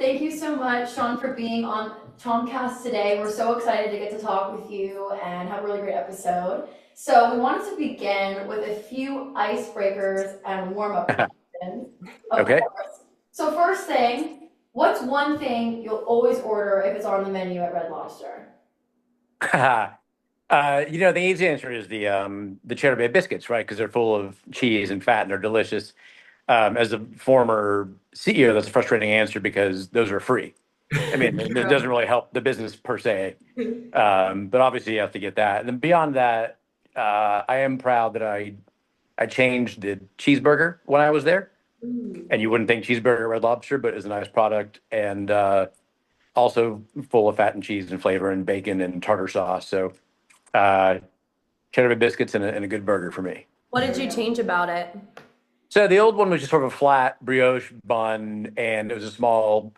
Thank you so much, Sean, for being on ChompCast today. We're so excited to get to talk with you and have a really great episode. So we wanted to begin with a few icebreakers and warm-up questions, of Okay. course. So first thing, what's one thing you'll always order if it's on the menu at Red Lobster? The easy answer is the cheddar bay biscuits, right? Because they're full of cheese and fat and they're delicious. As a former CEO, that's a frustrating answer because those are free. I mean, it doesn't really help the business per se. But obviously you have to get that. And then beyond that, I am proud that I changed the cheeseburger when I was there. And you wouldn't think cheeseburger at Red Lobster, but it's a nice product and also full of fat and cheese and flavor and bacon and tartar sauce. So uh, cheddar bay biscuits and a good burger for me. What did you change about it? So the old one was just sort of a flat brioche bun, and it was a small,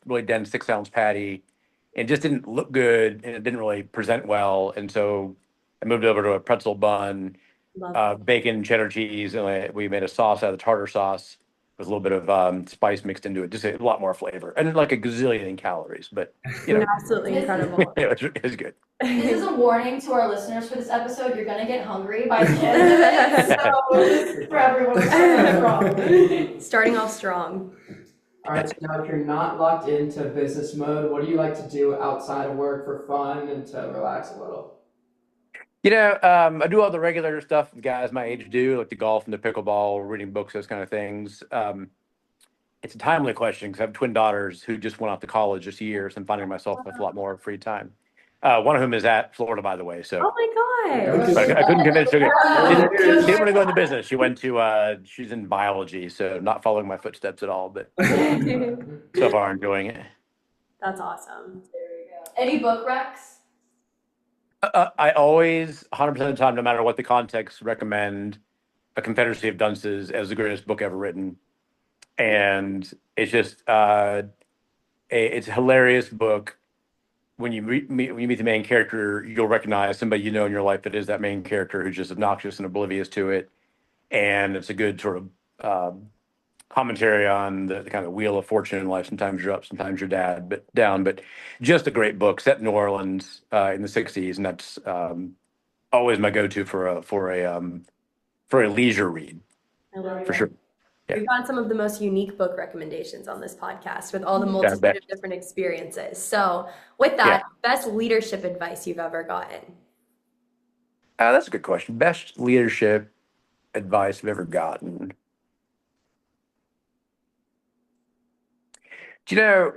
really dense 6 ounce patty. It just didn't look good, and it didn't really present well. And so I moved over to a pretzel bun, Love it. bacon, cheddar cheese, and we made a sauce out of the tartar sauce with a little bit of spice mixed into it, just a lot more flavor, and like a gazillion calories. But Absolutely incredible. it was good. This is a warning to our listeners for this episode. You're gonna get hungry by the end of it. So just for everyone, Starting off strong. All right, so now if you're not locked into business mode, what do you like to do outside of work for fun and to relax a little? I do all the regular stuff guys my age do, like the golf and the pickleball, reading books, those kind of things. It's a timely question because I have twin daughters who just went off to college this year, so I'm finding myself with a lot more free time. One of whom is at Florida, by the way. So, Oh my but gosh. I couldn't convince her. She Just- didn't want to go into business. She went to, she's in biology, so not following my footsteps at all, but so far enjoying it. That's awesome. There you go. Any book recs? I always, 100% of the time, no matter what the context, recommend A Confederacy of Dunces as the greatest book ever written. And it's just, it's a hilarious book. When when you meet the main character, you'll recognize somebody you know in your life that is that main character who's just obnoxious and oblivious to it. And it's a good sort of commentary on the kind of wheel of fortune in life. Sometimes you're up, sometimes you're down. But just a great book set in New Orleans in the '60s, and that's always my go-to for a leisure read I love for it. sure. Yeah. We've got some of the most unique book recommendations on this podcast with all the Yeah, I multitude bet. of different experiences. So, with that, best leadership advice you've ever gotten? That's a good question. Best leadership advice I've ever gotten. Do you know,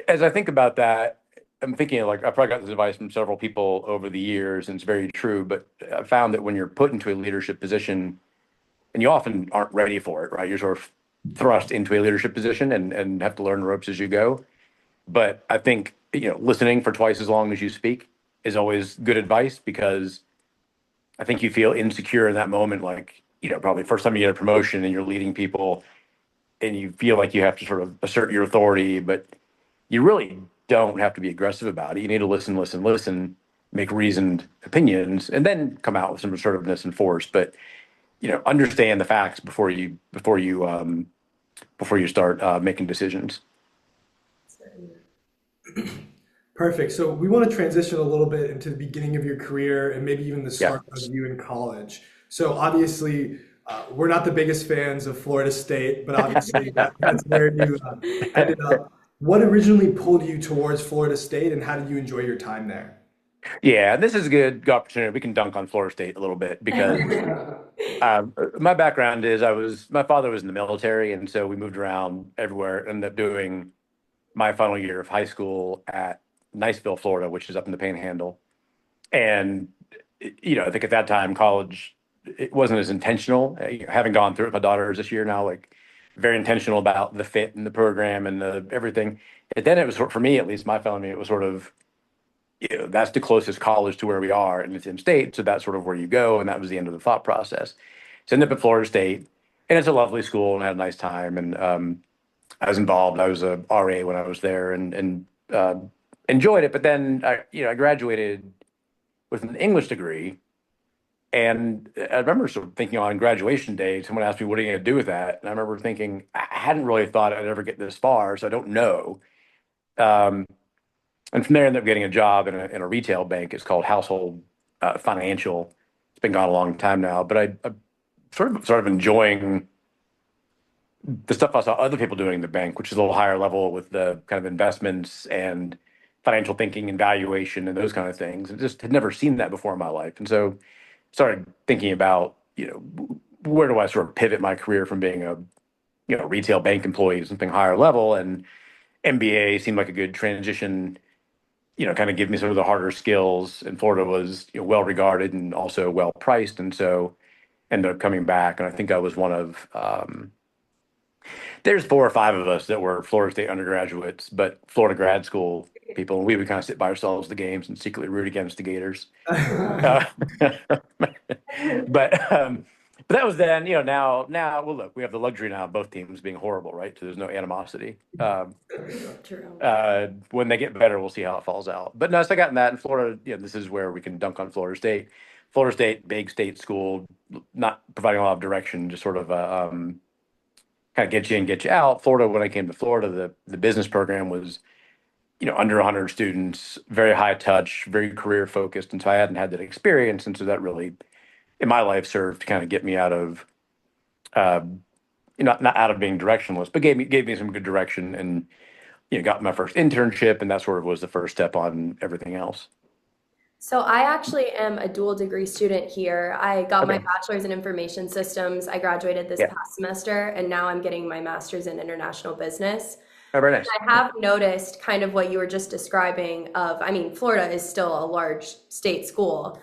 as I think about that, I'm thinking like I've probably got this advice from several people over the years, and it's very true. But I found that when you're put into a leadership position, and you often aren't ready for it, right? You're sort of thrust into a leadership position and have to learn the ropes as you go. But I think, listening for twice as long as you speak is always good advice because I think you feel insecure in that moment, like, probably first time you get a promotion and you're leading people and you feel like you have to sort of assert your authority, but you really don't have to be aggressive about it. You need to listen, make reasoned opinions, and then come out with some assertiveness and force. But understand the facts before you start making decisions. Perfect. So we want to transition a little bit into the beginning of your career and maybe even the Yeah. start of you in college. So obviously, we're not the biggest fans of Florida State, but obviously that's where you ended up. What originally pulled you towards Florida State, and how did you enjoy your time there? Yeah, this is a good opportunity. We can dunk on Florida State a little bit because my background is my father was in the military, and so we moved around everywhere. Ended up doing my final year of high school at Niceville, Florida, which is up in the Panhandle. And I think at that time, college it wasn't as intentional. Having gone through it, my daughter is this year now, like very intentional about the fit and the program and the everything. And then it was for me, at least my family, it was sort of that's the closest college to where we are, and it's in state, so that's sort of where you go, and that was the end of the thought process. So I ended up at Florida State, and it's a lovely school, and I had a nice time, and I was involved. I was a RA when I was there, and enjoyed it. But then I graduated with an English degree, And I remember sort of thinking on graduation day, someone asked me, "What are you going to do with that?" And I remember thinking, I hadn't really thought I'd ever get this far, so I don't know. Um, and from there, I ended up getting a job in a retail bank. It's called Household Financial. It's been gone a long time now, but I sort of enjoying the stuff I saw other people doing in the bank, which is a little higher level with the kind of investments and financial thinking and valuation and those kind of things. I just had never seen that before in my life. And so started thinking about, where do I sort of pivot my career from being a, retail bank employee to something higher level? And MBA seemed like a good transition, kind of give me some of the harder skills. And Florida was, well regarded and also well priced. And so ended up coming back. And I think I was one of, there's 4 or 5 of us that were Florida State undergraduates, but Florida grad school people, and we would kind of sit by ourselves at the games and secretly root against the Gators. Uh, but that was then. Now, well, look, we have the luxury now of both teams being horrible, right? So there's no animosity. True. When they get better, we'll see how it falls out. But no, so I got in that in Florida. This is where we can dunk on Florida State. Florida State, big state school, not providing a lot of direction, just sort of kind of get you in, get you out. Florida, when I came to Florida, the business program was, under 100 students, very high touch, very career focused. And so I hadn't had that experience. And so that really, in my life, served to kind of get me out of, uh, not out of being directionless, but gave me some good direction and, got my first internship. And that sort of was the first step on everything else. So I actually am a dual degree student here. I got my Okay. bachelor's in information systems. I graduated this Yeah. past semester, and now I'm getting my master's in international business. Oh, very nice. I have noticed kind of what you were just describing of, I mean, Florida is still a large state school.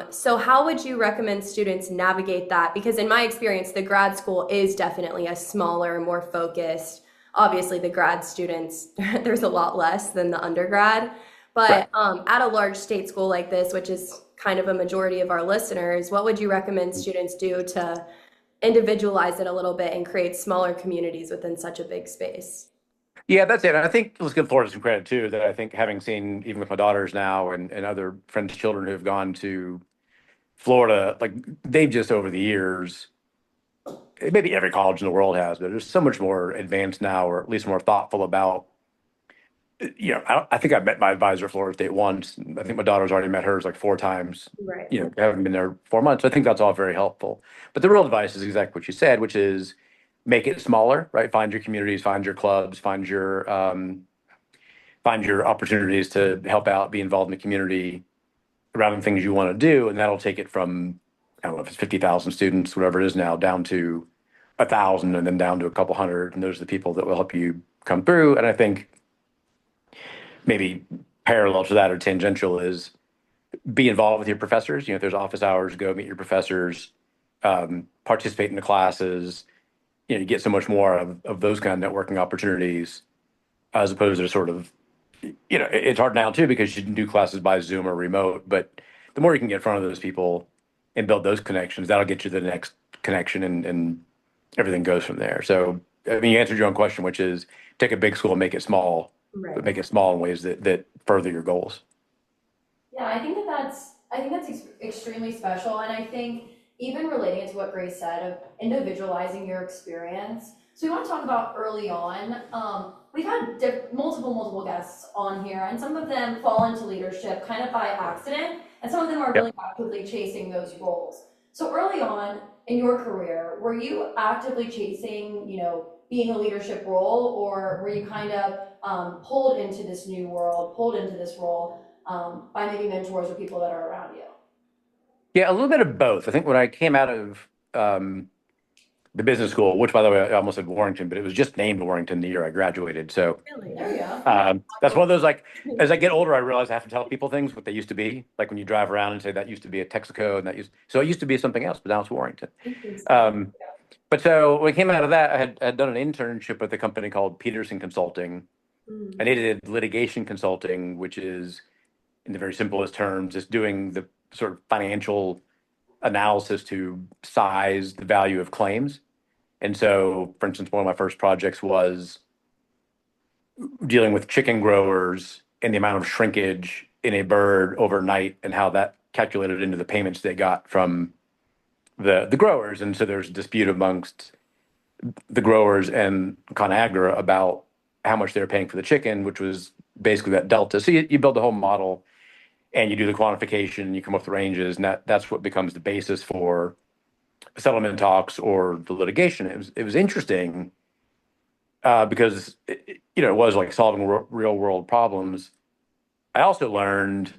So how would you recommend students navigate that? Because in my experience, the grad school is definitely a smaller, more focused. Obviously, the grad students, there's a lot less than the undergrad. Right. But at a large state school like this, which is kind of a majority of our listeners, what would you recommend students do to individualize it a little bit and create smaller communities within such a big space? Yeah, that's it. And I think let's give Florida some credit too, that I think having seen, even with my daughters now and other friends' children who have gone to Florida, like they've just over the years, maybe every college in the world has, but there's so much more advanced now, or at least more thoughtful about, I think I met my advisor at Florida State once. I think my daughter's already met hers like 4 times, Right. haven't been there 4 months. I think that's all very helpful. But the real advice is exactly what you said, which is make it smaller, right? Find your communities, find your clubs, find your opportunities to help out, be involved in the community around the things you want to do. And that'll take it from, I don't know if it's 50,000 students, whatever it is now, down to 1,000 and then down to a couple hundred. And those are the people that will help you come through. And I think maybe parallel to that or tangential is be involved with your professors. If there's office hours, go meet your professors, participate in the classes. You get so much more of those kind of networking opportunities as opposed to sort of, it's hard now too because you can do classes by Zoom or remote, but the more you can get in front of those people and build those connections, that'll get you the next connection and everything goes from there. So, I mean, you answered your own question, which is take a big school and make it small, but Right. make it small in ways that further your goals. Yeah, I think that's extremely special, and I think even relating it to what Grace said of individualizing your experience. So we want to talk about early on. We've had multiple guests on here, and some of them fall into leadership kind of by accident, and some of them are really actively chasing those roles. So early on in your career, were you actively chasing, being a leadership role, or were you kind of pulled into this new world, pulled into this role by maybe mentors or people that are around you? Yeah, a little bit of both. I think when I came out of the business school, which by the way, I almost said Warrington, but it was just named Warrington the year I graduated. So Really? There you go. that's one of those, like, as I get older, I realize I have to tell people things what they used to be. Like when you drive around and say that used to be a Texaco and so it used to be something else, but now it's Warrington. But so when I came out of that, I had done an internship with a company called Peterson Consulting, and they did litigation consulting, which is, in the very simplest terms, is doing the sort of financial analysis to size the value of claims. And so, for instance, one of my first projects was dealing with chicken growers and the amount of shrinkage in a bird overnight and how that calculated into the payments they got from the growers. And so there's a dispute amongst the growers and ConAgra about how much they're paying for the chicken, which was basically that delta. So you build the whole model and you do the quantification, you come up with the ranges, and that's what becomes the basis for settlement talks or the litigation. It was interesting because it was like solving real world problems. I also learned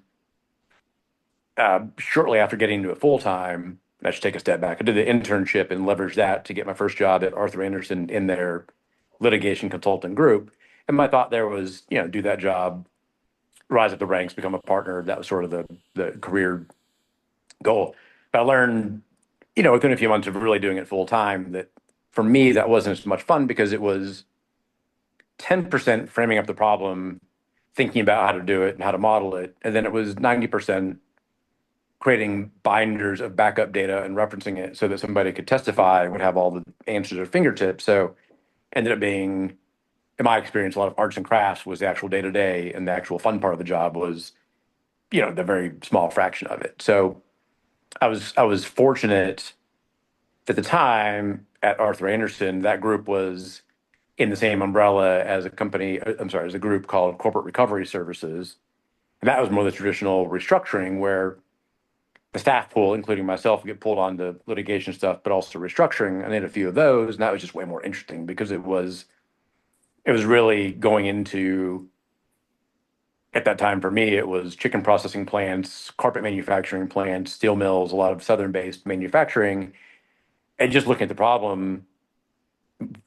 shortly after getting into it full time, and I should take a step back. I did the internship and leveraged that to get my first job at Arthur Andersen in their litigation consultant group. And my thought there was, do that job, rise up the ranks, become a partner. That was sort of the career goal. But I learned, within a few months of really doing it full time, that for me, that wasn't as much fun because it was 10% framing up the problem, thinking about how to do it and how to model it. And then it was 90% creating binders of backup data and referencing it so that somebody could testify and would have all the answers at their fingertips. So ended up being, in my experience, a lot of arts and crafts was the actual day to day, and the actual fun part of the job was, the very small fraction of it. So I was fortunate at the time at Arthur Andersen, that group was in the same umbrella as as a group called Corporate Recovery Services. And that was more the traditional restructuring where the staff pool, including myself, would get pulled onto litigation stuff, but also restructuring. I did a few of those, and that was just way more interesting because it was really going into, at that time for me, it was chicken processing plants, carpet manufacturing plants, steel mills, a lot of southern-based manufacturing, and just looking at the problem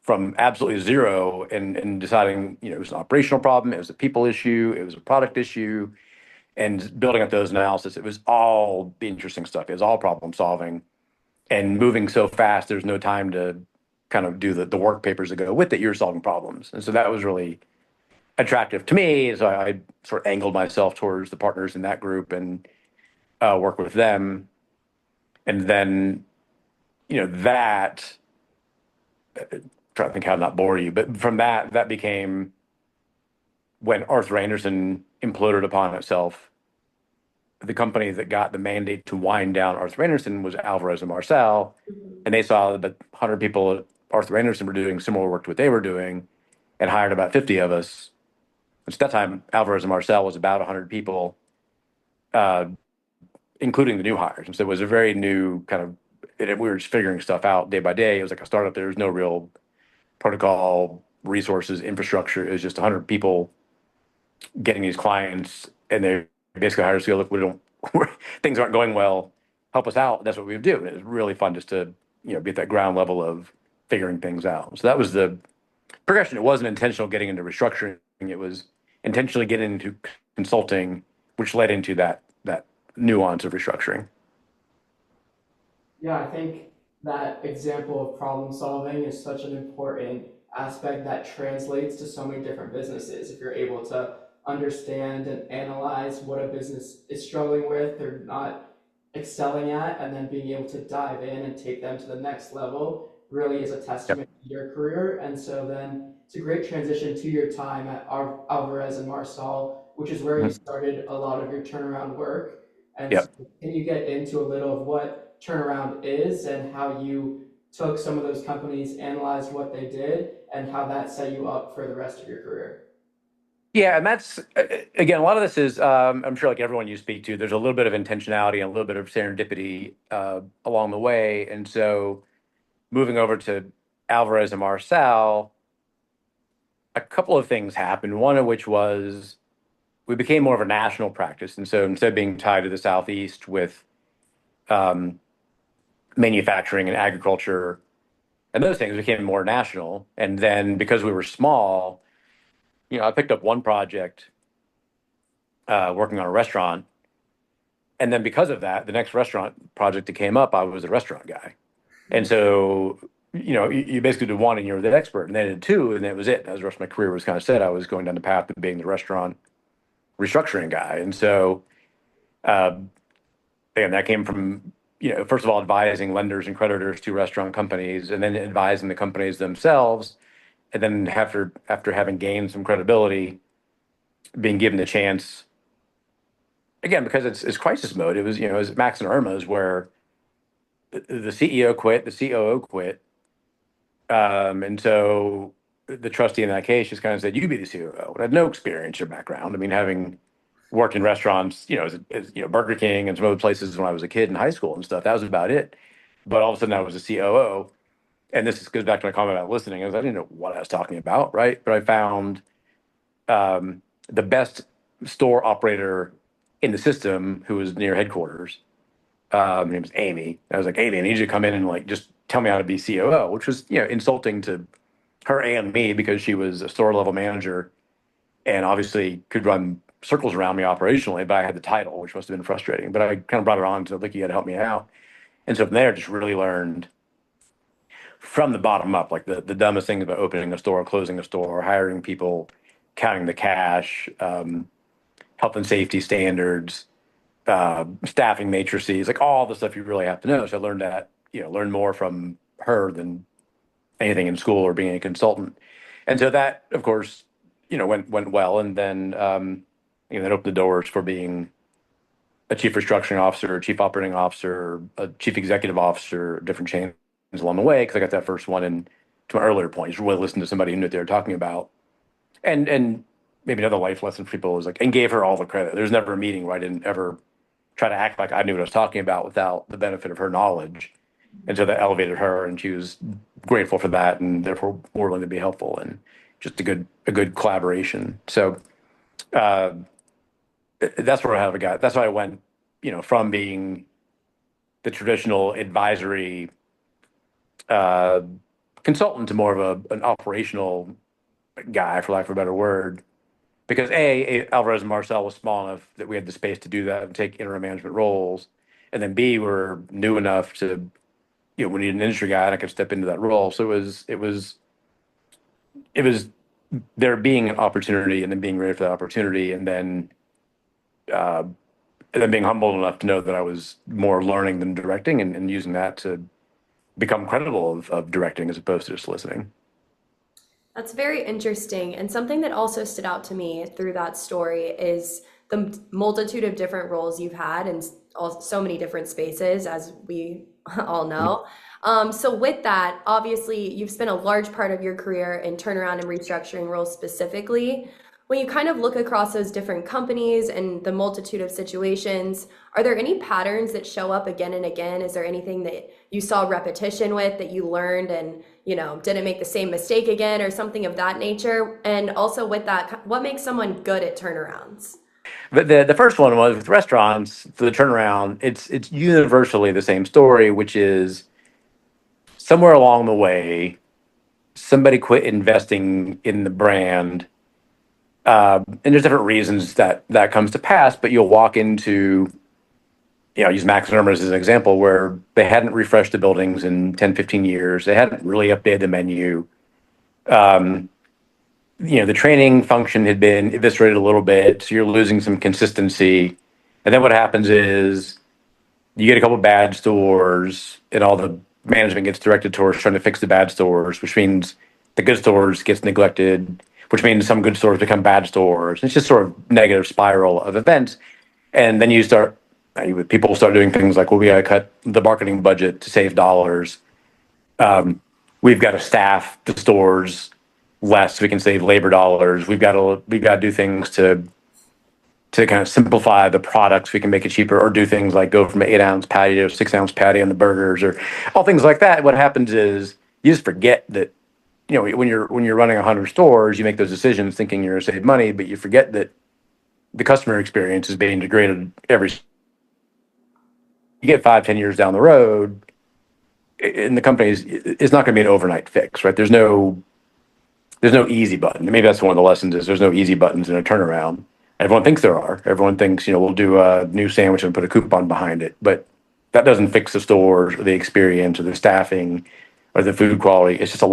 from absolutely zero and deciding, it was an operational problem, it was a people issue, it was a product issue, and building up those analysis. It was all the interesting stuff. It was all problem solving and moving so fast. There's no time to kind of do the work papers that go with it. You're solving problems. And so that was really attractive to me. So I sort of angled myself towards the partners in that group and work with them. And then, that, trying to think how to not bore you, but from that became when Arthur Andersen imploded upon itself. The company that got the mandate to wind down Arthur Andersen was Alvarez and Marsal, and they saw that 100 people at Arthur Andersen were doing similar work to what they were doing, and hired about 50 of us. Which at that time, Alvarez and Marsal was about 100 people, uh, including the new hires. And so it was a very new kind of. We were just figuring stuff out day by day. It was like a startup. There was no real protocol, resources, infrastructure. It was just 100 people getting these clients, and they basically hired us to go, look, we don't, things aren't going well, help us out. That's what we would do. And it was really fun just to, be at that ground level of figuring things out. So that was the progression. It wasn't intentional getting into restructuring. It was intentionally getting into consulting, which led into that nuance of restructuring. Yeah, I think that example of problem solving is such an important aspect that translates to so many different businesses. If you're able to understand and analyze what a business is struggling with or not excelling at, and then being able to dive in and take them to the next level really is a testament to your career. And so then it's a great transition to your time at Alvarez and Marsal, which is where you started a lot of your turnaround work. And Yep. so can you get into a little of what turnaround is and how you took some of those companies, analyzed what they did, and how that set you up for the rest of your career? Yeah, and that's again, a lot of this is I'm sure like everyone you speak to, there's a little bit of intentionality and a little bit of serendipity along the way. And so moving over to Alvarez and Marsal, a couple of things happened. One of which was we became more of a national practice. And so instead of being tied to the Southeast with um, manufacturing and agriculture and those things, became more national. And then because we were small, I picked up one project working on a restaurant. And then because of that, the next restaurant project that came up, I was the restaurant guy. And so, you basically did one and you're the expert, and then I did two, and that was it. As the rest of my career was kind of set, I was going down the path of being the restaurant restructuring guy. And so, uh, again, that came from, first of all, advising lenders and creditors to restaurant companies, and then advising the companies themselves. And then after having gained some credibility, being given the chance again, because it's crisis mode. It was, it was Max and Irma's where the CEO quit, the COO quit. And so the trustee in that case just kind of said, "You be the COO." I had no experience or background. I mean, having worked in restaurants, Burger King and some other places when I was a kid in high school and stuff, that was about it. But all of a sudden I was a COO. And this goes back to my comment about listening. I didn't know what I was talking about, right? But I found the best store operator in the system who was near headquarters. Her name was Amy. I was like, "Amy, I need you to come in and like just tell me how to be COO," which was insulting to her and me because she was a store level manager and obviously could run circles around me operationally, but I had the title, which must have been frustrating. But I kind of brought her on to like, "You got to help me out," and so from there, just really learned from the bottom up, like the dumbest things about opening a store, closing a store, hiring people, counting the cash, health and safety standards, staffing matrices, like all the stuff you really have to know. So I learned that, learned more from her than anything in school or being a consultant. And so that, of course, went well. And then, that opened the doors for being a chief restructuring officer, chief operating officer, a chief executive officer, different chains along the way. Because I got that first one, and to my earlier point, just really listen to somebody who knew what they were talking about. And maybe another life lesson for people was like, and gave her all the credit. There's never a meeting where I didn't ever try to act like I knew what I was talking about without the benefit of her knowledge. And so that elevated her, and she was grateful for that, and therefore more willing to be helpful, and just a good collaboration. So uh, that's where I have a guy. That's why I went, from being the traditional advisory uh, consultant to more of an operational guy, for lack of a better word. Because Alvarez Marsal was small enough that we had the space to do that and take interim management roles, and then B, we're new enough to, we need an industry guy and I could step into that role. So it was there being an opportunity and then being ready for that opportunity, uh, and then being humble enough to know that I was more learning than directing, and using that to become credible of directing as opposed to just listening. That's very interesting. And something that also stood out to me through that story is the multitude of different roles you've had in so many different spaces, as we all know. So with that, obviously, you've spent a large part of your career in turnaround and restructuring roles specifically. When you kind of look across those different companies and the multitude of situations, are there any patterns that show up again and again? Is there anything that you saw repetition with that you learned and, didn't make the same mistake again or something of that nature? And also with that, what makes someone good at turnarounds? But the first one was with restaurants for the turnaround. It's universally the same story, which is somewhere along the way, somebody quit investing in the brand. And there's different reasons that comes to pass, but you'll walk into, use Max and Irma's as an example, where they hadn't refreshed the buildings in 10, 15 years. They hadn't really updated the menu. Um, the training function had been eviscerated a little bit, so you're losing some consistency. And then what happens is you get a couple bad stores, and all the management gets directed towards trying to fix the bad stores, which means the good stores gets neglected, which means some good stores become bad stores. It's just sort of negative spiral of events. And then people start doing things like, well, we got to cut the marketing budget to save dollars. We've got to staff the stores less so we can save labor dollars. We've got to do things to kind of simplify the products. We can make it cheaper, or do things like go from an 8-ounce patty to a 6-ounce patty on the burgers, or all things like that. What happens is you just forget that, when you're running 100 stores, you make those decisions thinking you're going to save money, but you forget that the customer experience is being degraded you get 5, 10 years down the road, in the companies, it's not going to be an overnight fix, right? There's no easy button. Maybe that's one of the lessons, is there's no easy buttons in a turnaround. Everyone thinks there are. Everyone thinks, we'll do a new sandwich and put a coupon behind it, but that doesn't fix the stores or the experience or the staffing or the food quality. It's just uh,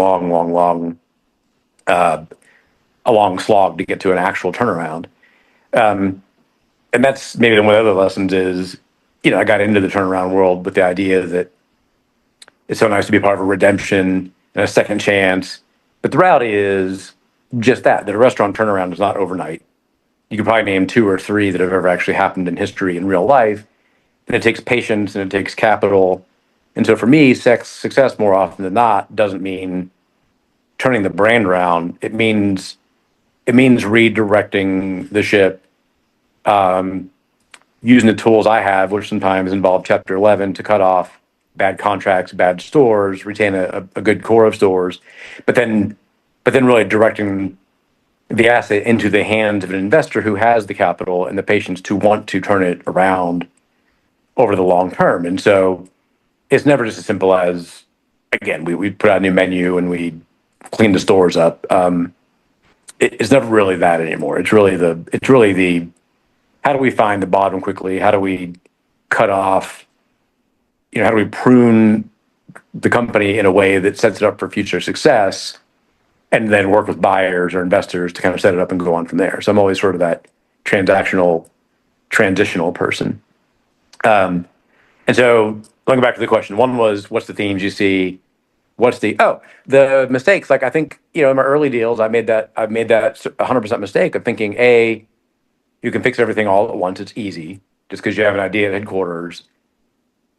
a long slog to get to an actual turnaround. Um, and that's maybe one of the other lessons is, I got into the turnaround world with the idea that it's so nice to be part of a redemption and a second chance. But the reality is just that a restaurant turnaround is not overnight. you can probably name two or three that have ever actually happened in history in real life. And it takes patience and it takes capital. And so for me, success more often than not doesn't mean turning the brand around. It means redirecting the ship, using the tools I have, which sometimes involve Chapter 11 to cut off bad contracts, bad stores, retain a good core of stores, but then really directing the asset into the hands of an investor who has the capital and the patience to want to turn it around over the long term. And so it's never just as simple as, again, we put out a new menu and we clean the stores up. It's never really that anymore. It's really the how do we find the bottom quickly? How do we cut off? How do we prune the company in a way that sets it up for future success, and then work with buyers or investors to kind of set it up and go on from there. So I'm always sort of that transactional, transitional person. And so going back to the question, one was, what's the themes you see? The mistakes? Like, I think, in my early deals, I made that 100% mistake of thinking, you can fix everything all at once. It's easy. Just because you have an idea at headquarters,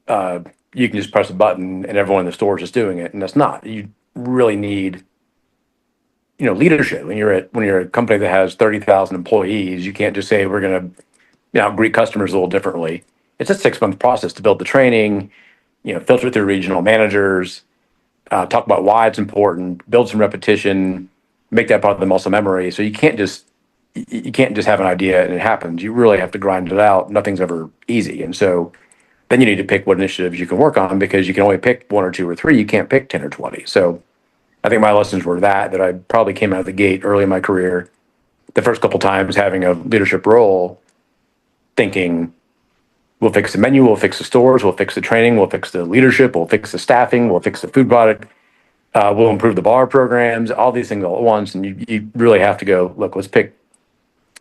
you can just press a button and everyone in the store is just doing it. And that's not. You really need, leadership. When you're a company that has 30,000 employees, you can't just say we're going to, greet customers a little differently. It's a 6-month process to build the training, filter through regional managers, talk about why it's important, build some repetition, make that part of the muscle memory. So you can't just have an idea and it happens. You really have to grind it out. Nothing's ever easy. And so then you need to pick what initiatives you can work on, because you can only pick one or two or three. You can't pick 10 or 20. So I think my lessons were that I probably came out of the gate early in my career, the first couple times having a leadership role, thinking we'll fix the menu, we'll fix the stores, we'll fix the training, we'll fix the leadership, we'll fix the staffing, we'll fix the food product, we'll improve the bar programs, all these things all at once. And you really have to go, look, let's pick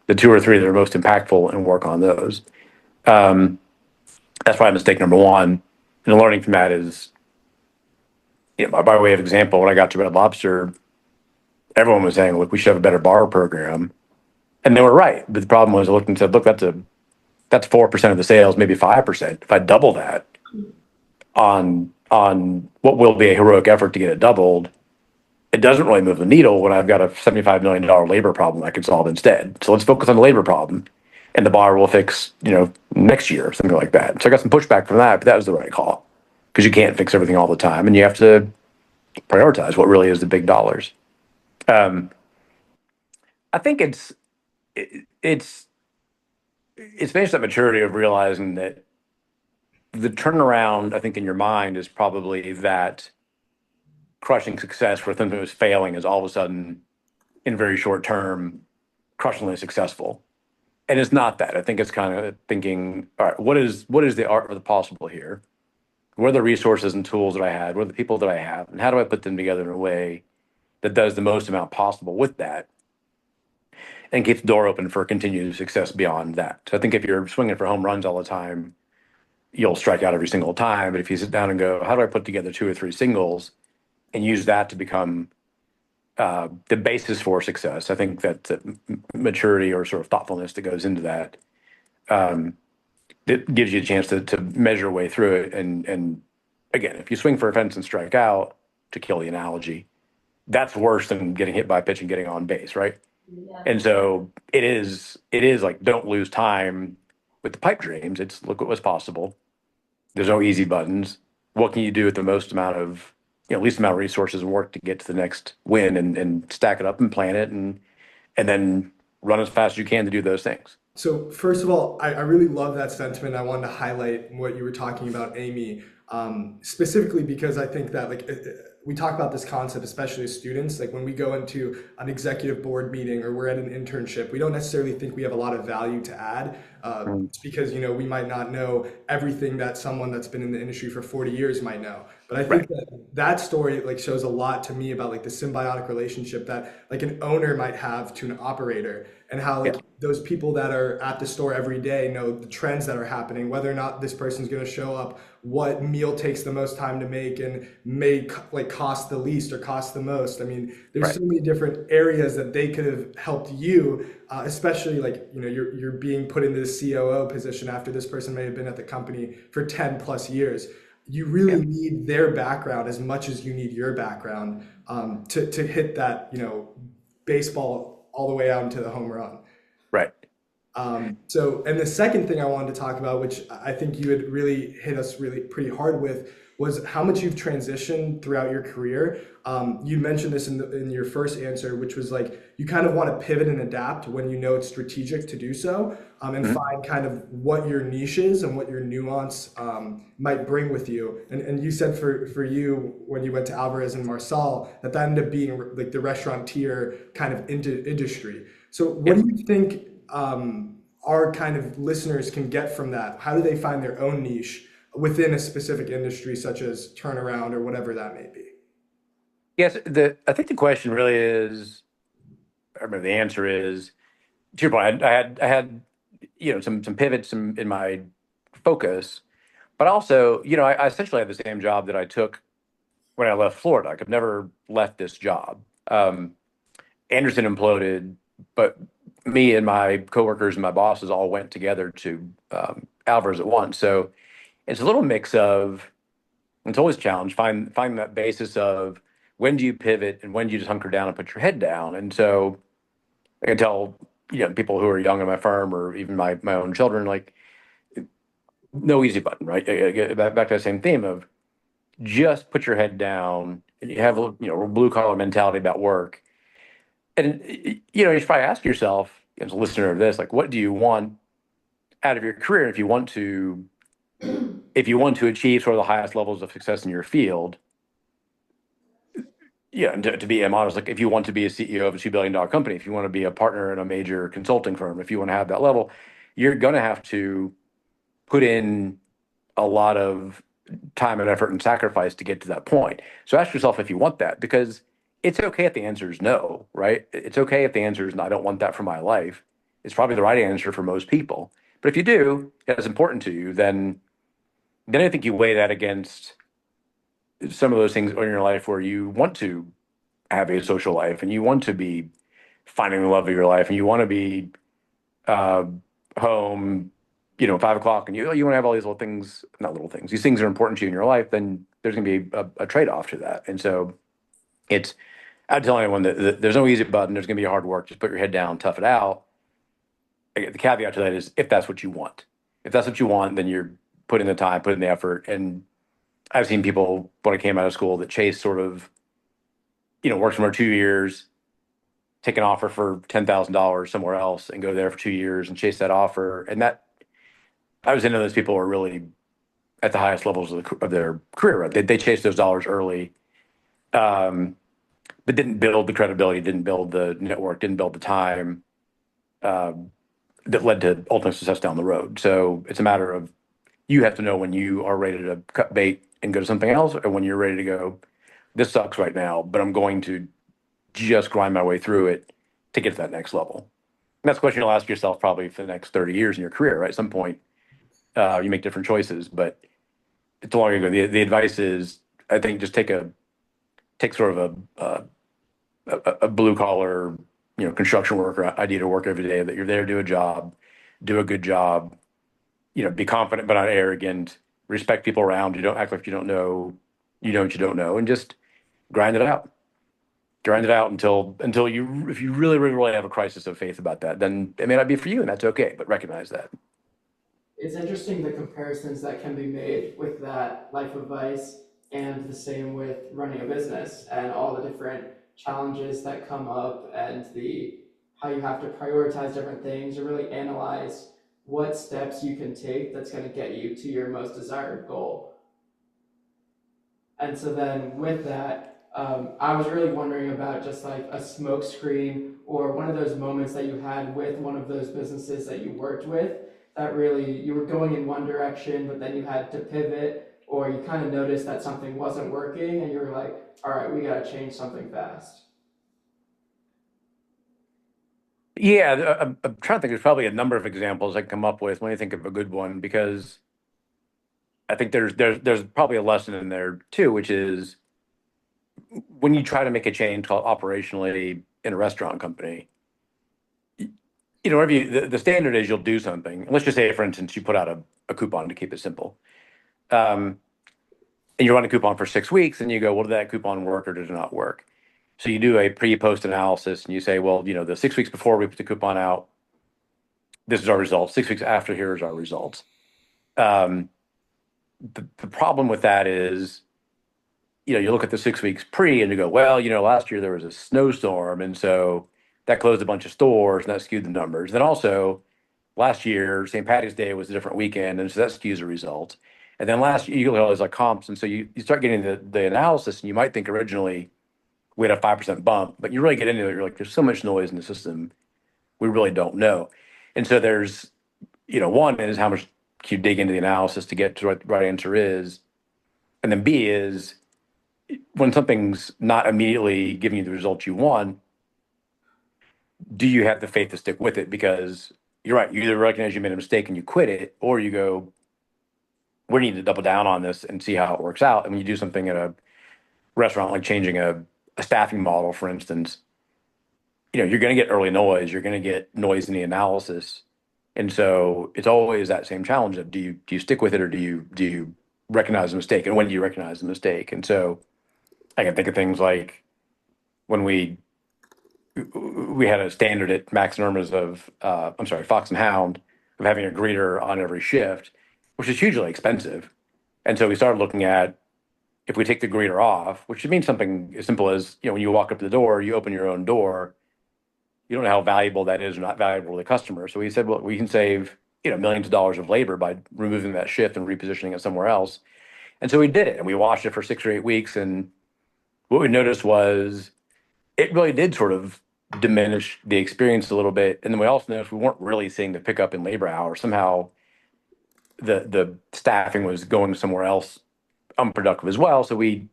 the two or three that are most impactful and work on those. That's probably mistake number one. And the learning from that is, by way of example, when I got to Red Lobster, everyone was saying, look, we should have a better bar program. And they were right. But the problem was I looked and said, look, that's 4% of the sales, maybe 5%. If I double that on what will be a heroic effort to get it doubled, it doesn't really move the needle when I've got a $75 million labor problem I can solve instead. So let's focus on the labor problem, and the bar will fix, next year or something like that. So I got some pushback from that, but that was the right call, because you can't fix everything all the time, and you have to prioritize what really is the big dollars. I think it's finished that maturity of realizing that the turnaround, I think, in your mind is probably that crushing success where something was failing is all of a sudden, in very short term, crushingly successful. And it's not that. I think it's kind of thinking, all right, what is the art of the possible here? What are the resources and tools that I had? What are the people that I have? And how do I put them together in a way that does the most amount possible with that and keeps the door open for continued success beyond that? So I think if you're swinging for home runs all the time, you'll strike out every single time. But if you sit down and go, how do I put together 2 or 3 singles and use that to become the basis for success? I think that the maturity or sort of thoughtfulness that goes into that, it gives you a chance to measure a way through it. And again, if you swing for a fence and strike out, to kill the analogy, that's worse than getting hit by a pitch and getting on base, right? Yeah. And so it is like, don't lose time with the pipe dreams. It's look what was possible. There's no easy buttons. What can you do with the most amount of, least amount of resources and work to get to the next win, and stack it up and plan it, and then run as fast as you can to do those things. So first of all, I really love that sentiment. I wanted to highlight what you were talking about, Amy, specifically because I think that we talk about this concept, especially as students, like when we go into an executive board meeting or we're at an internship, we don't necessarily think we have a lot of value to add. It's because, we might not know everything that someone that's been in the industry for 40 years might know. But I think that story shows a lot to me about the symbiotic relationship that an owner might have to an operator, and how those people that are at the store every day know the trends that are happening, whether or not this person's going to show up, what meal takes the most time to make, and may cost the least or cost the most. I mean, there's Right. so many different areas that they could have helped you, especially like, you're being put in this COO position after this person may have been at the company for 10 plus years. You Yeah. really need their background as much as you need your background, to hit that, baseball all the way out into the home run. Right. And the second thing I wanted to talk about, which I think you had really hit us really pretty hard with, was how much you've transitioned throughout your career. You mentioned this in your first answer, which was like you kind of want to pivot and adapt when you know it's strategic to do so, and Mhm. find kind of what your niche is and what your nuance might bring with you. And you said for you when you went to Alvarez and Marsal that ended up being like the restaurateur kind of industry. So what Yeah. do you think our kind of listeners can get from that? How do they find their own niche within a specific industry, such as turnaround or whatever that may be? Yes. I think the question really is, or maybe the answer is, to your point, I had some pivots in my focus, but also, I essentially had the same job that I took when I left Florida. I could never left this job. Anderson imploded, but me and my coworkers and my bosses all went together to Alvarez at once. So it's a little mix of, it's always a challenge, find that basis of when do you pivot and when do you just hunker down and put your head down. And so I can tell, people who are young in my firm or even my own children, like, no easy button, right? Back to that same theme of just put your head down and you have a blue collar mentality about work. And you should probably ask yourself as a listener of this, like, what do you want out of your career? If you want to achieve sort of the highest levels of success in your field, and to be honest, like if you want to be a CEO of a $2 billion company, if you want to be a partner in a major consulting firm, if you want to have that level, you're going to have to put in a lot of time and effort and sacrifice to get to that point. So ask yourself if you want that, because it's okay if the answer is no, right? It's okay if the answer is no, I don't want that for my life. It's probably the right answer for most people. But if you do, it's important to you, then I think you weigh that against some of those things in your life where you want to have a social life and you want to be finding the love of your life and you want to be uh, home, 5 o'clock, and you want to have all these little things, not little things, these things are important to you in your life, then there's going to be a trade-off to that. And so it's, I'd tell anyone that there's no easy button. There's going to be hard work. Just put your head down, tough it out. The caveat to that is if that's what you want. If that's what you want, then you're putting the time, putting the effort. And I've seen people when I came out of school that chase sort of, work somewhere 2 years, take an offer for $10,000 somewhere else and go there for 2 years and chase that offer. And that I was into those people who are really at the highest levels of their career. Right? They chased those dollars early, um, but didn't build the credibility, didn't build the network, didn't build the time um, that led to ultimate success down the road. So it's a matter of you have to know when you are ready to cut bait and go to something else, or when you're ready to go, this sucks right now, but I'm going to just grind my way through it to get to that next level. And that's a question you'll ask yourself probably for the next 30 years in your career, right? At some point, you make different choices, but it's long ago. The advice is, I think, just take sort of a blue collar, construction worker idea to work every day, that you're there to do a job, do a good job, be confident but not arrogant, respect people around you, don't act like you don't know, you know what you don't know, and just grind it out. Grind it out until you, if you really, really, really have a crisis of faith about that, then it may not be for you, and that's okay, but recognize that. It's interesting the comparisons that can be made with that life advice and the same with running a business and all the different challenges that come up and the how you have to prioritize different things or really analyze what steps you can take that's going to get you to your most desired goal. And so then with that, I was really wondering about just like a smoke screen or one of those moments that you had with one of those businesses that you worked with that really you were going in one direction, but then you had to pivot or you kind of noticed that something wasn't working and you were like, all right, we got to change something fast. Yeah, I'm trying to think. There's probably a number of examples I can come up with when you think of a good one, because I think there's probably a lesson in there too, which is when you try to make a change operationally in a restaurant company, whatever the standard is, you'll do something. Let's just say, for instance, you put out a coupon to keep it simple. And you run a coupon for 6 weeks and you go, well, did that coupon work or did it not work? So you do a pre-post analysis and you say, well, the 6 weeks before we put the coupon out, this is our results. 6 weeks after, here's our results. The problem with that is, you look at the 6 weeks pre and you go, well, last year there was a snowstorm. And so that closed a bunch of stores and that skewed the numbers. Then also last year, St. Patty's Day was a different weekend. And so that skews the results. And then last year, you look at all those like comps. And so you start getting the analysis and you might think originally we had a 5% bump, but you really get into it. You're like, there's so much noise in the system. We really don't know. And so there's, one is how much you dig into the analysis to get to what the right answer is. And then B is when something's not immediately giving you the results you want, do you have the faith to stick with it? Because you're right, you either recognize you made a mistake and you quit it, or you go, we need to double down on this and see how it works out. And when you do something at a restaurant, like changing a staffing model, for instance, you're going to get early noise, you're going to get noise in the analysis. And so it's always that same challenge of do you stick with it or do you recognize the mistake? And when do you recognize the mistake? And so I can think of things like when we had a standard at Max and Irma's of Fox and Hound, of having a greeter on every shift, which is hugely expensive. And so we started looking at if we take the greeter off, which means something as simple as, when you walk up to the door, you open your own door, you don't know how valuable that is or not valuable to the customer. So we said, well, we can save, millions of dollars of labor by removing that shift and repositioning it somewhere else. And so we did it and we watched it for 6 or 8 weeks. And what we noticed was it really did sort of diminish the experience a little bit. And then we also noticed we weren't really seeing the pickup in labor hours. Somehow the staffing was going somewhere else unproductive as well. So we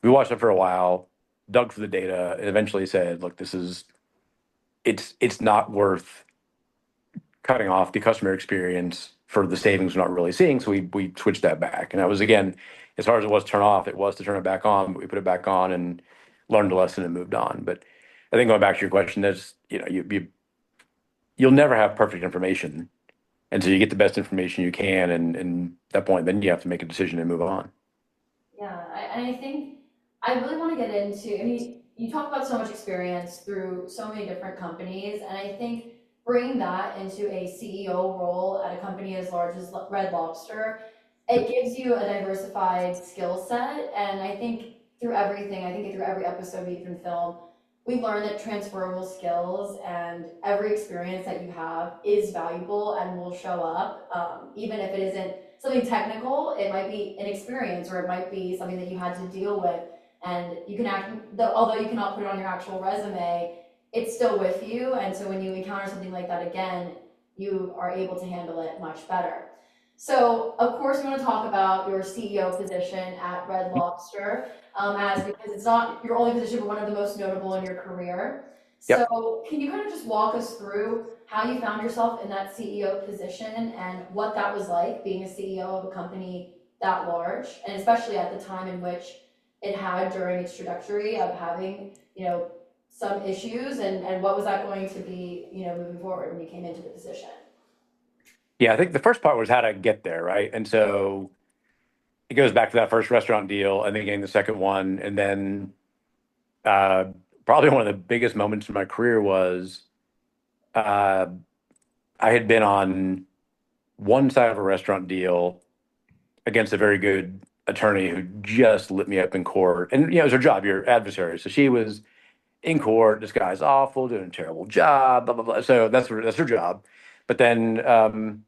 watched it for a while, dug for the data, and eventually said, look, it's not worth cutting off the customer experience for the savings we're not really seeing. So we switched that back. And that was, again, as hard as it was to turn off, it was to turn it back on, but we put it back on and learned a lesson and moved on. But I think going back to your question, there's, you'll never have perfect information. And so you get the best information you can. And at that point, then you have to make a decision and move on. Yeah, and I think I really want to get into, I mean, you talk about so much experience through so many different companies, and I think bringing that into a CEO role at a company as large as Red Lobster, it gives you a diversified skill set, and I think through everything, I think through every episode we even film, we learn that transferable skills and every experience that you have is valuable and will show up, even if it isn't something technical, it might be an experience or it might be something that you had to deal with. And you can although you cannot put it on your actual resume, it's still with you. And so when you encounter something like that again, you are able to handle it much better. So of course we want to talk about your CEO position at Red Lobster, because it's not your only position, but one of the most notable in your career. Yep. So can you kind of just walk us through how you found yourself in that CEO position and what that was like being a CEO of a company that large, and especially at the time in which it had during its trajectory of having, some issues, and what was that going to be, moving forward when you came into the position? Yeah, I think the first part was how to get there, right? And so it goes back to that first restaurant deal and then getting the second one. And then probably one of the biggest moments in my career was I had been on one side of a restaurant deal against a very good attorney who just lit me up in court. And, it was her job, your adversary. So she was in court, this guy's awful, doing a terrible job, blah, blah, blah. So that's her job. But then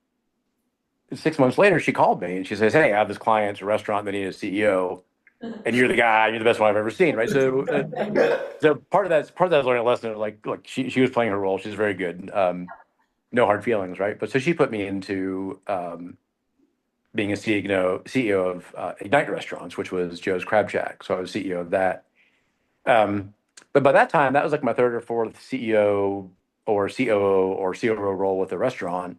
6 months later, she called me and she says, hey, I have this client, it's a restaurant, they need a CEO. And you're the guy, you're the best one I've ever seen, right? So part of that learning a lesson of like, look, she was playing her role. She's very good. No hard feelings, right? But so she put me into being a CEO of Ignite Restaurants, which was Joe's Crab Shack. So I was CEO of that. But by that time, that was like my third or fourth CEO or COO or COO role with a restaurant.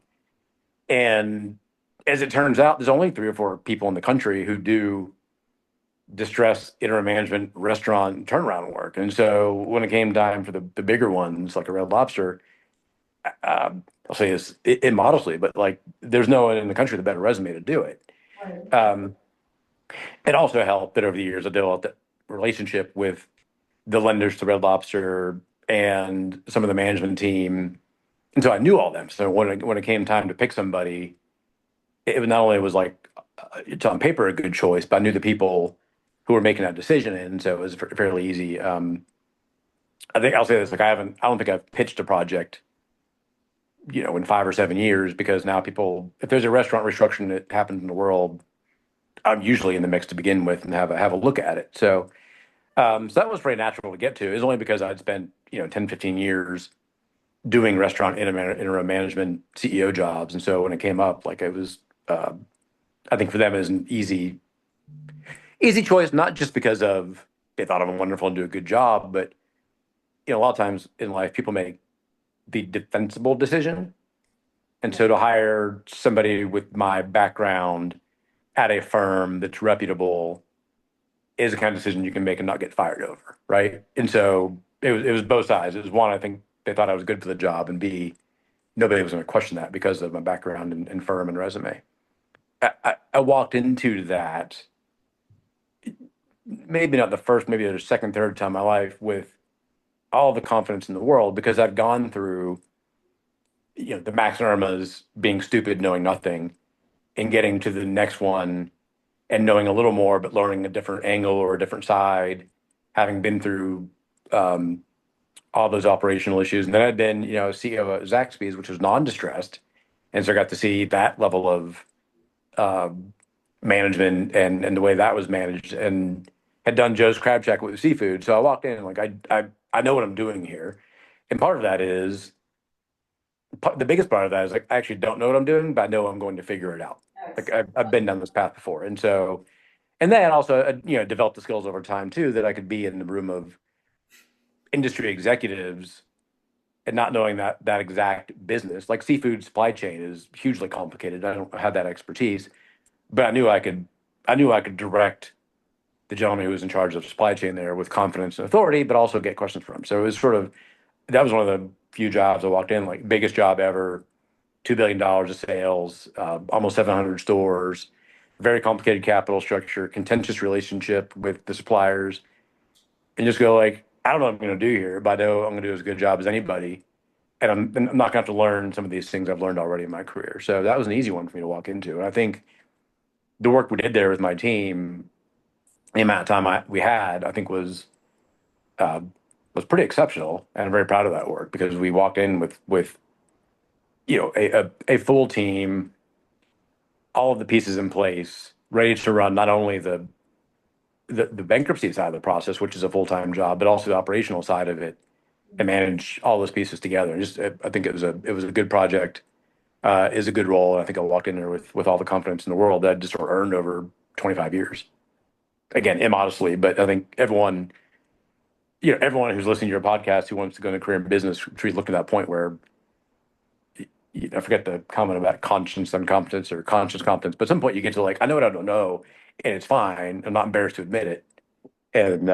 And as it turns out, there's only 3 or 4 people in the country who do distress interim management restaurant turnaround work. And so when it came time for the bigger ones like a Red Lobster, I'll say this immodestly, but like there's no one in the country with a better resume to do it. Right. It also helped that over the years I developed a relationship with the lenders to Red Lobster and some of the management team, and so I knew all them. So when it came time to pick somebody, it not only was like it's on paper a good choice, but I knew the people who were making that decision, and so it was fairly easy. I think I'll say this: like I don't think I've pitched a project, in 5 or 7 years, because now people, if there's a restaurant restructuring that happens in the world, I'm usually in the mix to begin with and have a look at it. So that was pretty natural to get to. It's only because I'd spent 10, 15 years doing restaurant interim management CEO jobs, and so when it came up, like it was, I think for them it was an easy choice, not just because of they thought I'm wonderful and do a good job, but a lot of times in life people make the defensible decision, and so to hire somebody with my background at a firm that's reputable is the kind of decision you can make and not get fired over, right? And so it was both sides. It was one, I think they thought I was good for the job, and B, nobody was going to question that because of my background and firm and resume. I walked into that maybe not the first, maybe the second, third time in my life with all the confidence in the world because I've gone through, the Max and Irma's being stupid, knowing nothing, and getting to the next one and knowing a little more, but learning a different angle or a different side, having been through um, all those operational issues. And then I'd been, CEO of Zaxby's, which was non-distressed. And so I got to see that level of um management and the way that was managed, and had done Joe's Crab Shack with seafood. So I walked in and like, I know what I'm doing here. And part of that is, the biggest part of that is like, I actually don't know what I'm doing, but I know I'm going to figure it out. Like I've been down this path before. And so, and then also, developed the skills over time too, that I could be in the room of industry executives and not knowing that exact business. Like seafood supply chain is hugely complicated. I don't have that expertise, but I knew I could direct the gentleman who was in charge of supply chain there with confidence and authority, but also get questions from him. So it was sort of, that was one of the few jobs I walked in, like biggest job ever, $2 billion of sales, almost 700 stores, very complicated capital structure, contentious relationship with the suppliers, and just go like, I don't know what I'm going to do here, but I know I'm going to do as good a job as anybody. And I'm not going to have to learn some of these things I've learned already in my career. So that was an easy one for me to walk into. And I think the work we did there with my team, the amount of time we had, I think uh, was pretty exceptional, and I'm very proud of that work because we walked in with a full team, all of the pieces in place, ready to run not only the bankruptcy side of the process, which is a full-time job, but also the operational side of it, and manage all those pieces together. And just I think it was a good project, is a good role. And I think I walked in there with all the confidence in the world that I just sort of earned over 25 years. Again, immodestly, but I think everyone who's listening to your podcast who wants to go into a career in business should look at that point where I forget the comment about conscious incompetence or conscious competence, but at some point you get to like, I know what I don't know, and it's fine. I'm not embarrassed to admit it. And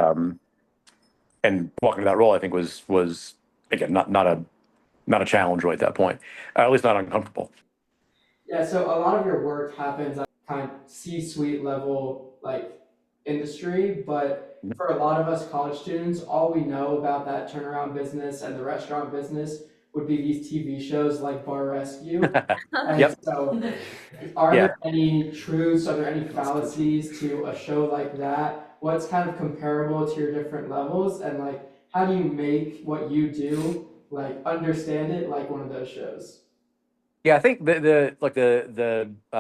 walking to that role, I think was again not a challenge really at that point, at least not uncomfortable. Yeah, so a lot of your work happens at kind of C-suite level, like industry, but for a lot of us college students, all we know about that turnaround business and the restaurant business would be these TV shows like Bar Rescue. And Yep. so, are Yeah. there any truths, are there any fallacies to a show like that? What's kind of comparable to your different levels? And like, how do you make what you do, like, understand it like one of those shows? Yeah, I think the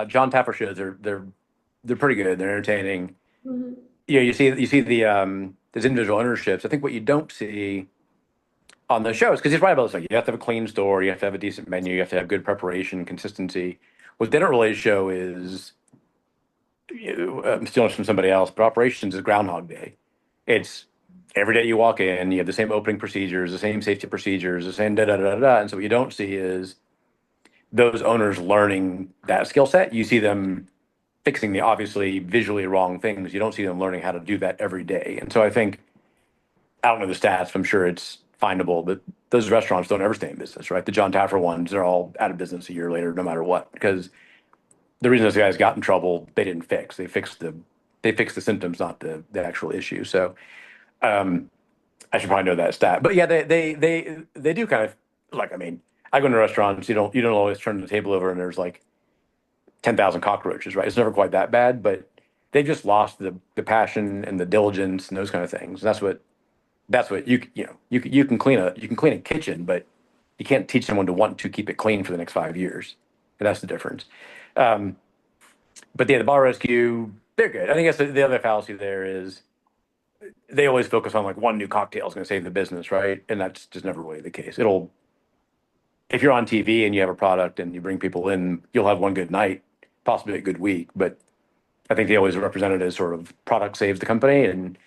Jon Taffer shows they're pretty good. They're entertaining. Mhm. You see these individual ownerships. I think what you don't see on the shows, because he's right about this, like you have to have a clean store, you have to have a decent menu, you have to have good preparation, consistency. What they don't really show is, I'm stealing from somebody else, but operations is Groundhog Day. It's every day you walk in, you have the same opening procedures, the same safety procedures, the same da da da da. Da. And so what you don't see is those owners learning that skill set. You see them fixing the obviously visually wrong things. You don't see them learning how to do that every day. And so I think, I don't know the stats, but I'm sure it's findable, but those restaurants don't ever stay in business, right? The John Taffer ones, they're all out of business a year later, no matter what, because the reason those guys got in trouble, they didn't fix. They fixed the symptoms, not the actual issue. So I should probably know that stat. But yeah, they do kind of like, I mean, I go into restaurants, you don't always turn the table over and there's like 10,000 cockroaches, right? It's never quite that bad, but they just lost the passion and the diligence and those kind of things. And that's what you can clean a kitchen, but you can't teach someone to want to keep it clean for the next 5 years. And that's the difference. Um, but yeah, the bar rescue, they're good. I think that's the other fallacy there is they always focus on like one new cocktail is going to save the business, right? And that's just never really the case. If you're on TV and you have a product and you bring people in, you'll have one good night, possibly a good week. But I think they always represent it as sort of product saves the company. And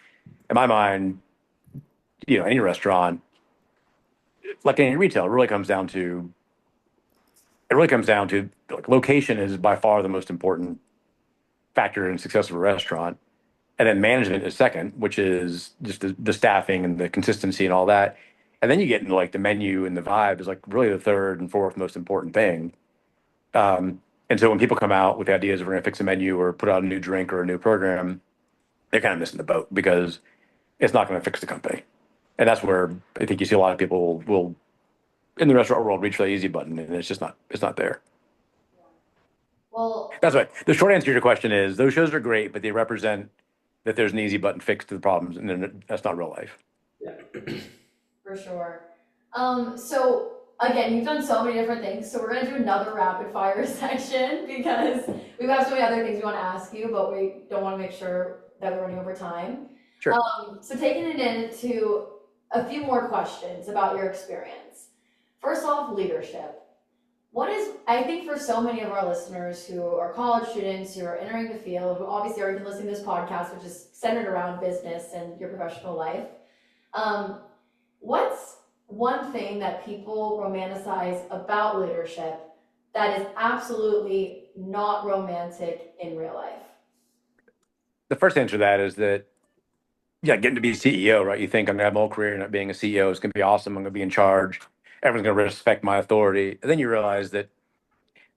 in my mind, any restaurant, like any retail, it really comes down to like location is by far the most important factor in success of a restaurant. And then management is second, which is just the staffing and the consistency and all that. And then you get into like the menu and the vibe is like really the third and fourth most important thing. And so when people come out with ideas of we're going to fix a menu or put out a new drink or a new program, they're kind of missing the boat because it's not going to fix the company. And that's where I think you see a lot of people will in the restaurant world reach for the easy button, and it's not there. Well, That's right. The short answer to your question is those shows are great, but they represent that there's an easy button fix to the problems, and then that's not real life. Yeah. for sure. So again, you've done so many different things. So we're gonna do another rapid fire section because we have so many other things we want to ask you, but we don't want to make sure that we're running over time. Sure. So taking it into a few more questions about your experience. First off, leadership. I think for so many of our listeners who are college students, who are entering the field, who obviously are even listening to this podcast, which is centered around business and your professional life, what's one thing that people romanticize about leadership that is absolutely not romantic in real life? The first answer to that is that, yeah, getting to be CEO, right? You think I'm gonna have my whole career not being a CEO. It's gonna be awesome. I'm gonna be in charge. Everyone's gonna respect my authority. And then you realize that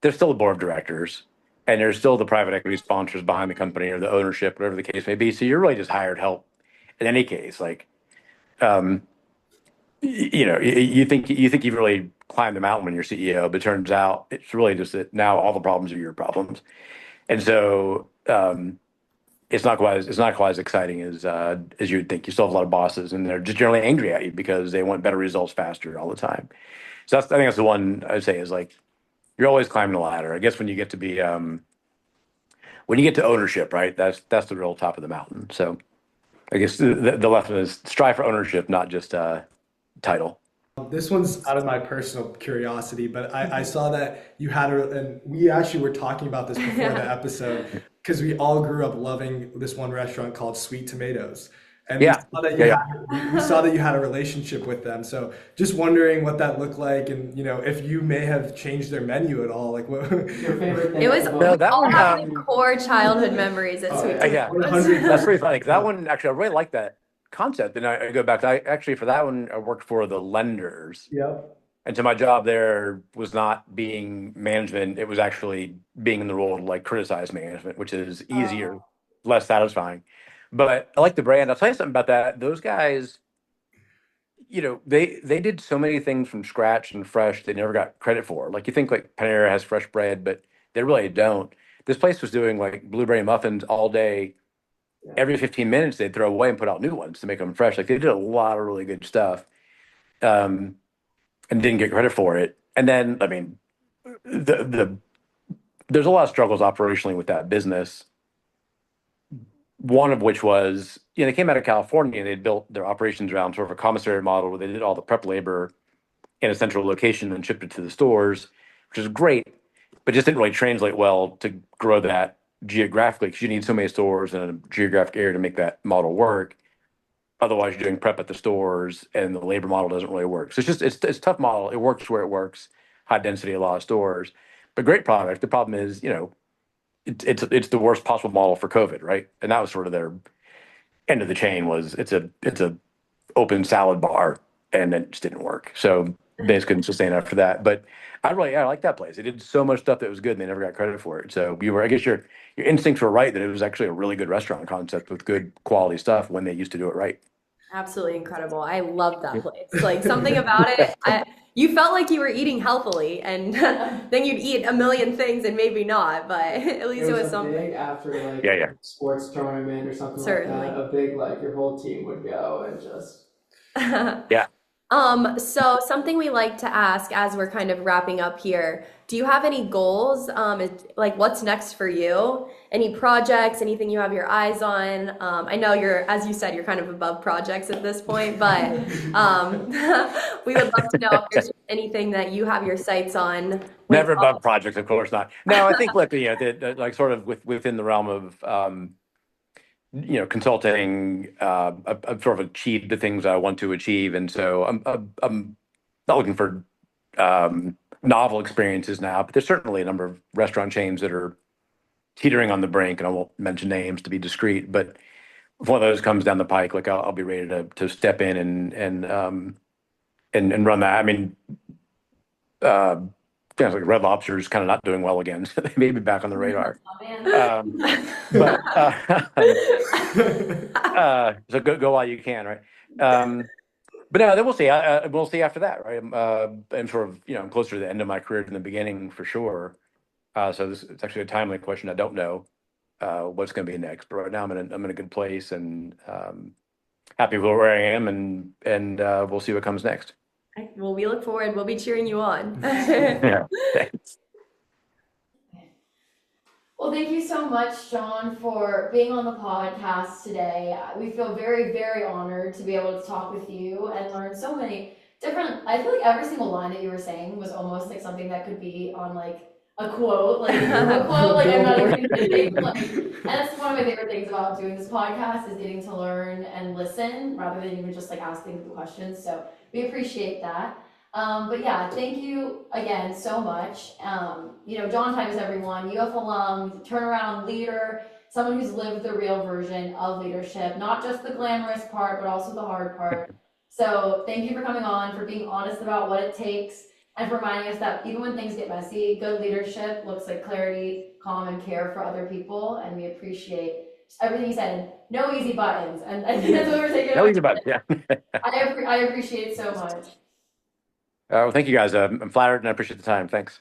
there's still a board of directors and there's still the private equity sponsors behind the company or the ownership, whatever the case may be. So you're really just hired help in any case. Like, um, you think you've really climbed the mountain when you're CEO, but turns out it's really just that now all the problems are your problems. And so it's not quite as exciting as you would think. You still have a lot of bosses, and they're just generally angry at you because they want better results faster all the time. So I think that's the one I'd say is like you're always climbing the ladder. I guess when you get to ownership, right? That's the real top of the mountain. So I guess the lesson is strive for ownership, not just title. This one's out of my personal curiosity, but I saw that you had and we actually were talking about this before the episode because we all grew up loving this one restaurant called Sweet Tomatoes. And Yeah, yeah. we saw that you had a relationship with them. So just wondering what that looked like and, if you may have changed their menu at all, like what. Your favorite thing? It was No, that all one. have the core childhood memories at Sweet Yeah, Tomatoes. that's pretty funny. 'Cause that one actually, I really like that concept. And I go back to, I actually for that one, I worked for the lenders. Yep. And so my job there was not being management. It was actually being in the role to like criticize management, which is easier, less satisfying. But I like the brand. I'll tell you something about that. Those guys, they did so many things from scratch and fresh they never got credit for. Like you think like Panera has fresh bread, but they really don't. This place was doing like blueberry muffins all day. Every 15 minutes they'd throw away and put out new ones to make them fresh. Like they did a lot of really good stuff. And didn't get credit for it. And then, I mean, there's a lot of struggles operationally with that business. One of which was, they came out of California and they'd built their operations around sort of a commissary model where they did all the prep labor in a central location and shipped it to the stores, which is great, but just didn't really translate well to grow that geographically because you need so many stores in a geographic area to make that model work. Otherwise, you're doing prep at the stores, and the labor model doesn't really work. So it's a tough model. It works where it works, high density, a lot of stores, but great product. The problem is, it's the worst possible model for COVID, right? And that was sort of their end of the chain was it's a open salad bar, and it just didn't work. So they just couldn't sustain after that. But I like that place. They did so much stuff that was good, and they never got credit for it. So I guess your instincts were right that it was actually a really good restaurant concept with good quality stuff when they used to do it right. Absolutely incredible. I love that place. Like something about it, you felt like you were eating healthily, and then you'd eat a million things and maybe not, but at least it was a something. big after like Yeah. sports tournament or something Certainly. like that. A big like your whole team would go and just Yeah. So something we like to ask as we're kind of wrapping up here, do you have any goals? Like what's next for you? Any projects, anything you have your eyes on? I know as you said, you're kind of above projects at this point, but we would love to know if there's anything that you have your sights on. Never above projects, of course not. No, I think like like sort of within the realm of consulting, I've sort of achieved the things I want to achieve, and so I'm not looking for novel experiences now. But there's certainly a number of restaurant chains that are teetering on the brink, and I won't mention names to be discreet. But if one of those comes down the pike, like I'll be ready to step in and run that. I mean, things like Red Lobster is kind of not doing well again, so they may be back on the radar. Oh, man. So go while you can, right? But no, then we'll see. We'll see after that, right? I'm sort of I'm closer to the end of my career than the beginning for sure. So it's actually a timely question. I don't know what's going to be next, but right now I'm in a good place and happy with where I am, and we'll see what comes next. Well, we look forward. We'll be cheering you on. Yeah, thanks. Well, thank you so much, Jon, for being on the podcast today. We feel very, very honored to be able to talk with you and learn so many different. I feel like every single line that you were saying was almost like something that could be on like a quote, like I'm not even kidding. And that's one of my favorite things about doing this podcast is getting to learn and listen rather than even just like asking the questions. So we appreciate that. But yeah, thank you again so much. Jon Tibus, everyone, UF alum, turnaround leader, someone who's lived the real version of leadership, not just the glamorous part, but also the hard part. So thank you for coming on, for being honest about what it takes, and for reminding us that even when things get messy, good leadership looks like clarity, calm, and care for other people. And we appreciate everything you said. No easy buttons. And I think that's what we're taking. No easy buttons, yeah. I appreciate it so much. Well, thank you guys. I'm flattered and I appreciate the time. Thanks.